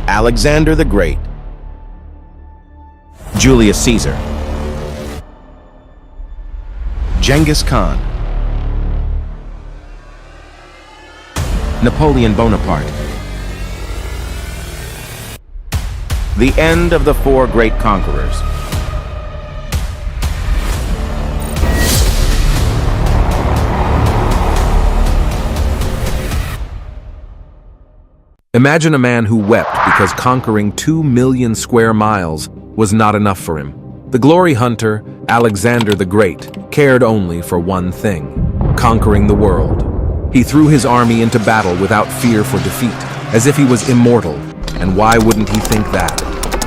Alexander the Great, Julius Caesar, Genghis Khan, Napoleon Bonaparte. The end of the four great conquerors. Imagine a man who wept because conquering 2 million square miles was not enough for him. The glory hunter, Alexander the Great, cared only for one thing: conquering the world. He threw his army into battle without fear for defeat, as if he was immortal, and why wouldn't he think that?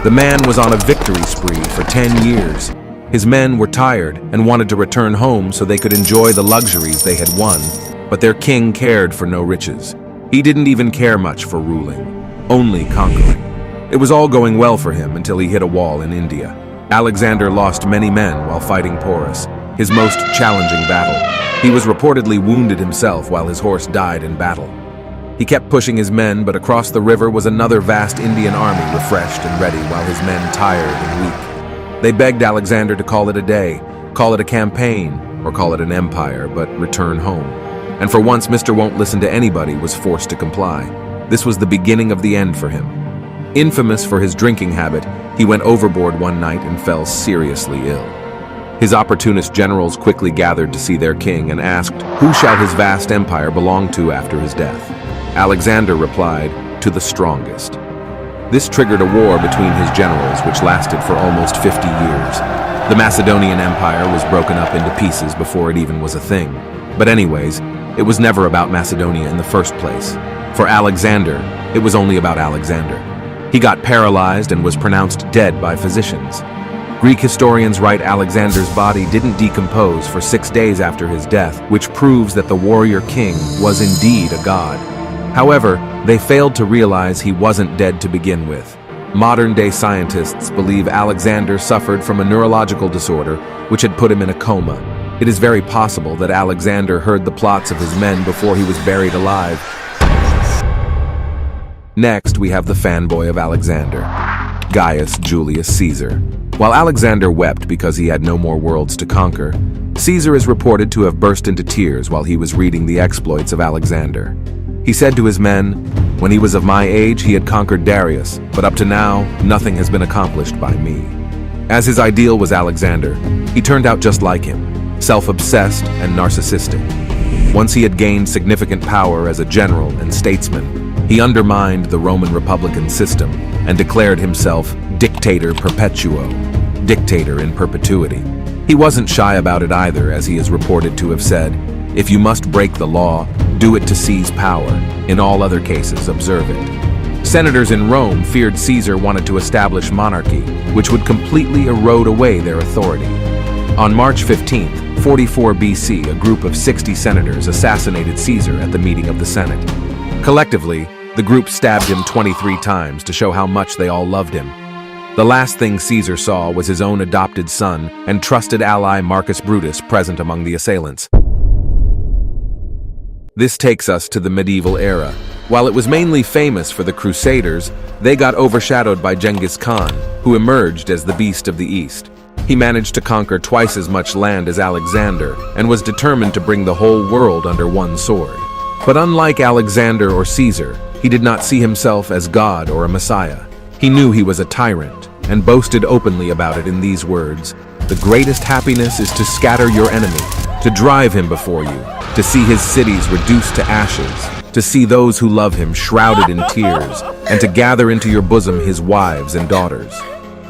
The man was on a victory spree for 10 years. His men were tired and wanted to return home so they could enjoy the luxuries they had won, but their king cared for no riches. He didn't even care much for ruling, only conquering. It was all going well for him until he hit a wall in India. Alexander lost many men while fighting Porus, his most challenging battle. He was reportedly wounded himself while his horse died in battle. He kept pushing his men, but across the river was another vast Indian army refreshed and ready while his men tired and weak. They begged Alexander to call it a day, call it a campaign, or call it an empire, but return home. And for once, Mr. Won't Listen to Anybody was forced to comply. This was the beginning of the end for him. Infamous for his drinking habit, he went overboard one night and fell seriously ill. His opportunist generals quickly gathered to see their king and asked, who shall his vast empire belong to after his death? Alexander replied, to the strongest. This triggered a war between his generals, which lasted for almost 50 years. The Macedonian Empire was broken up into pieces before it even was a thing. But anyways, it was never about Macedonia in the first place. For Alexander, it was only about Alexander. He got paralyzed and was pronounced dead by physicians. Greek historians write Alexander's body didn't decompose for 6 days after his death, which proves that the warrior king was indeed a god. However, they failed to realize he wasn't dead to begin with. Modern-day scientists believe Alexander suffered from a neurological disorder which had put him in a coma. It is very possible that Alexander heard the plots of his men before he was buried alive. Next, we have the fanboy of Alexander, Gaius Julius Caesar. While Alexander wept because he had no more worlds to conquer, Caesar is reported to have burst into tears while he was reading the exploits of Alexander. He said to his men, when he was of my age, he had conquered Darius, but up to now, nothing has been accomplished by me. As his ideal was Alexander, he turned out just like him, self-obsessed and narcissistic. Once he had gained significant power as a general and statesman, he undermined the Roman Republican system and declared himself dictator perpetuo, dictator in perpetuity. He wasn't shy about it either, as he is reported to have said, if you must break the law, do it to seize power. In all other cases, observe it. Senators in Rome feared Caesar wanted to establish monarchy, which would completely erode away their authority. On March 15th, 44 BC, a group of 60 senators assassinated Caesar at the meeting of the Senate. Collectively, the group stabbed him 23 times to show how much they all loved him. The last thing Caesar saw was his own adopted son and trusted ally Marcus Brutus present among the assailants. This takes us to the medieval era. While it was mainly famous for the Crusaders, they got overshadowed by Genghis Khan, who emerged as the beast of the East. He managed to conquer twice as much land as Alexander and was determined to bring the whole world under one sword. But unlike Alexander or Caesar, he did not see himself as God or a messiah. He knew he was a tyrant and boasted openly about it in these words, "The greatest happiness is to scatter your enemy, to drive him before you, to see his cities reduced to ashes, to see those who love him shrouded in tears, and to gather into your bosom his wives and daughters."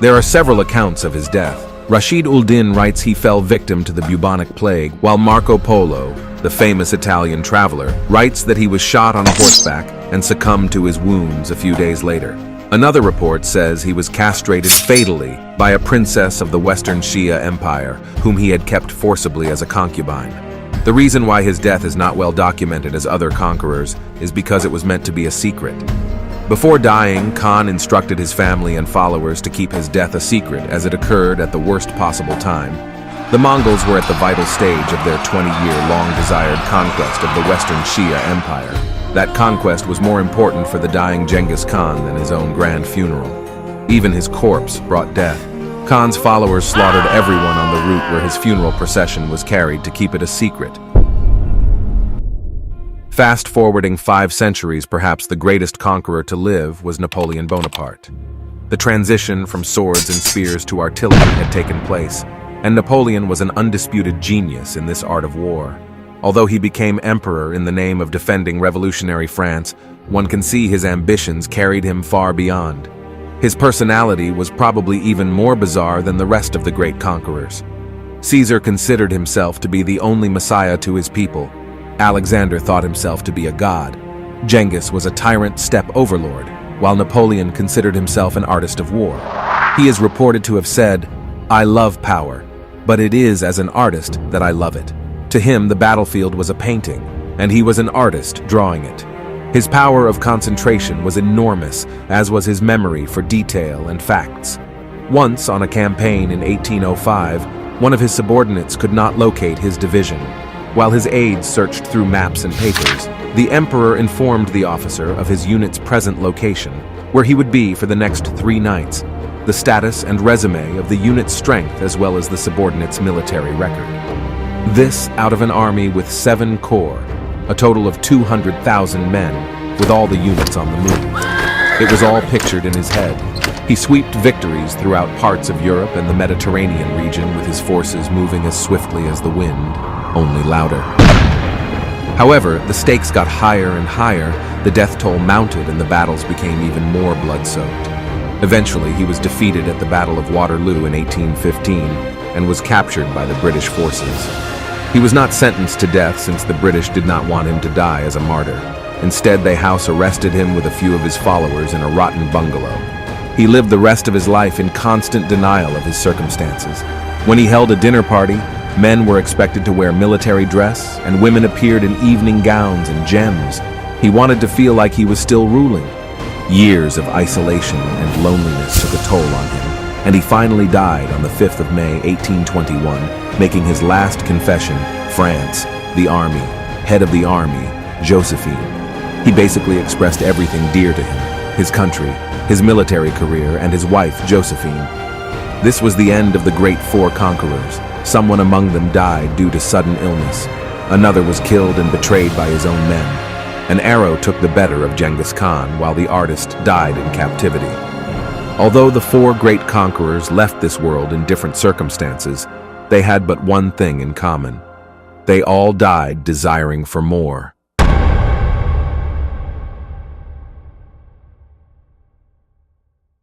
There are several accounts of his death. Rashid ul-Din writes he fell victim to the bubonic plague, while Marco Polo, the famous Italian traveler, writes that he was shot on horseback and succumbed to his wounds a few days later. Another report says he was castrated fatally by a princess of the Western Shia Empire, whom he had kept forcibly as a concubine. The reason why his death is not well documented as other conquerors is because it was meant to be a secret. Before dying, Khan instructed his family and followers to keep his death a secret as it occurred at the worst possible time. The Mongols were at the vital stage of their 20-year long-desired conquest of the Western Shia Empire. That conquest was more important for the dying Genghis Khan than his own grand funeral. Even his corpse brought death. Khan's followers slaughtered everyone on the route where his funeral procession was carried to keep it a secret. Fast forwarding 5 centuries, perhaps the greatest conqueror to live was Napoleon Bonaparte. The transition from swords and spears to artillery had taken place, and Napoleon was an undisputed genius in this art of war. Although he became emperor in the name of defending revolutionary France, one can see his ambitions carried him far beyond. His personality was probably even more bizarre than the rest of the great conquerors. Caesar considered himself to be the only messiah to his people. Alexander thought himself to be a god. Genghis was a tyrant steppe overlord, while Napoleon considered himself an artist of war. He is reported to have said, "I love power, but it is as an artist that I love it." To him, the battlefield was a painting, and he was an artist drawing it. His power of concentration was enormous, as was his memory for detail and facts. Once, on a campaign in 1805, one of his subordinates could not locate his division. While his aides searched through maps and papers, the emperor informed the officer of his unit's present location, where he would be for the next 3 nights, the status and resume of the unit's strength as well as the subordinate's military record. This out of an army with 7 corps, a total of 200,000 men, with all the units on the move. It was all pictured in his head. He swept victories throughout parts of Europe and the Mediterranean region with his forces moving as swiftly as the wind, only louder. However, the stakes got higher and higher, the death toll mounted, and the battles became even more blood-soaked. Eventually, he was defeated at the Battle of Waterloo in 1815 and was captured by the British forces. He was not sentenced to death since the British did not want him to die as a martyr. Instead, they house arrested him with a few of his followers in a rotten bungalow. He lived the rest of his life in constant denial of his circumstances. When he held a dinner party, men were expected to wear military dress, and women appeared in evening gowns and gems. He wanted to feel like he was still ruling. Years of isolation and loneliness took a toll on him, and he finally died on the 5th of May, 1821, making his last confession, France, the army, head of the army, Josephine. He basically expressed everything dear to him, his country, his military career, and his wife, Josephine. This was the end of the great 4 conquerors. Someone among them died due to sudden illness. Another was killed and betrayed by his own men. An arrow took the better of Genghis Khan, while the artist died in captivity. Although the 4 great conquerors left this world in different circumstances, they had but one thing in common. They all died desiring for more.